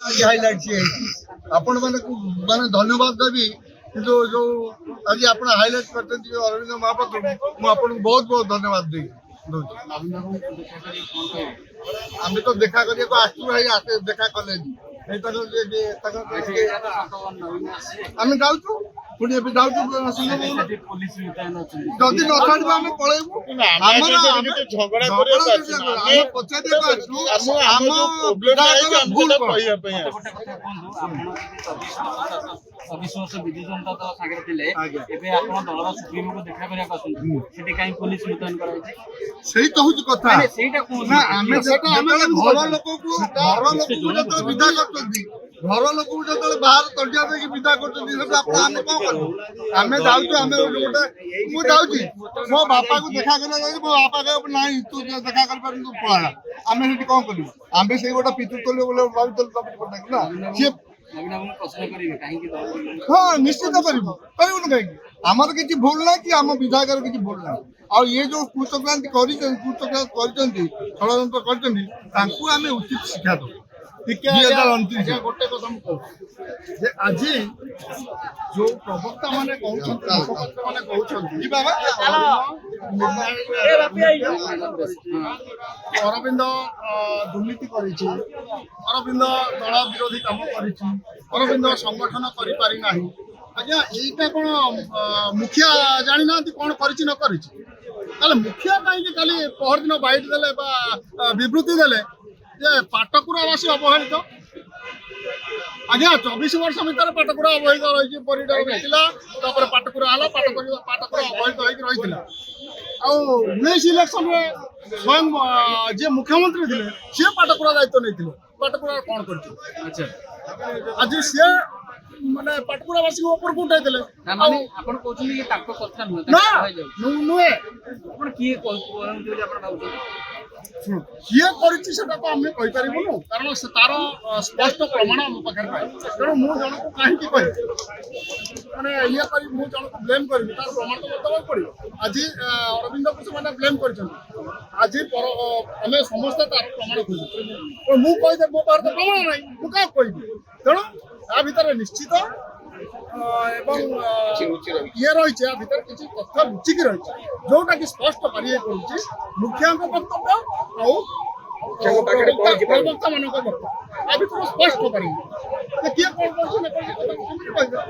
आज हाइलाइट आपण माने धन्यवाद देवी किंतु जो आज आप हाइलाइट करते अरविंद महापात्र मुझे आपको बहुत बहुत धन्यवाद दी आम तो देखा करने आसू देखा कले आम जाऊँ पुणी ए जाऊँ जदि न छाड़ब आम पलैबू अविश्वास विजु जनता दल सागर थिले एबे आपण दलर सुप्रीमो को देखा करिया पसंद सेठी काई पुलिस मुतयन कराई सही तो हुज कथा माने सेटा कोन ना आमे सेटा आमे घर लोक को जत विदा करतोंदी घर लोक को जत बाहर तडिया दे विदा करतोंदी सेटा आपण आमे कोन करू आमे जाउछु आमे गोटे मु जाउछि मो बापा को देखा करला जाउछि मो बापा के नाही तू देखा कर पर तू पळा आमे सेठी कोन करू आमे सेही गोटा पितु तले बोले भाबितल पडा ना से प्रश्न करिवे काहे कि हाँ निश्चित करूँ आमर किसी भूल ना कि आम विधायक किसी भूल ना और ये जो कुचक्रांति षड्यंत्र कर उचित शिक्षा दो गोटे कथा आज जो प्रवक्ता माने अरविंद दुर्नीति अरविंद दल विरोधी काम अरविंद संगठन करि नाही आज्ञा यहीटा कौन मुखिया जानी ना कौन कर मुखिया कहीं खाली पहर दिन बैठ देले विवृत्ति देले जे पाटकुरावासी अवहेलित आज्ञा 24 वर्ष भर पाटकुरा अवहेलित रही परिडर मिला पाटकुरा है पाटकुरा अवहेलित रही आ19 इलेक्शन में स्वयं जे मुख्यमंत्री थे सी पाटकुरा दायित्व नहीं पाटकुरा कौन कर आज सी माने पाटकुरावासी ऊपर को उठाइले माने आपण कहउछन कि ताको कथा नुहे आपण की कहउछन जे आपण भाउछन किए करिछि सेटा तो हमें कहि परिबनु कारण से तार स्पष्ट प्रमाण हम पाखर पाए तेणु मु जन को काहे की कहि माने ये करी मु जन को ब्लेम करी तार प्रमाण तो बतावा पड़ियो आज अरविंद को माने ब्लेम करछन आज पर हमें समस्त तार प्रमाण खोजु मु कहि दे मो पार तो प्रमाण नाही मु का कहि तेणु आ भीतर निश्चित एवं ये रही भीतर किसी तथ्य लुचिकी रही जोटा कि स्पष्ट पारिए करुच्ची मुखिया वक्तव्य प्रवक्ता मान वक्तव्य आ भीतर स्पष्ट पारिए किए कौन कर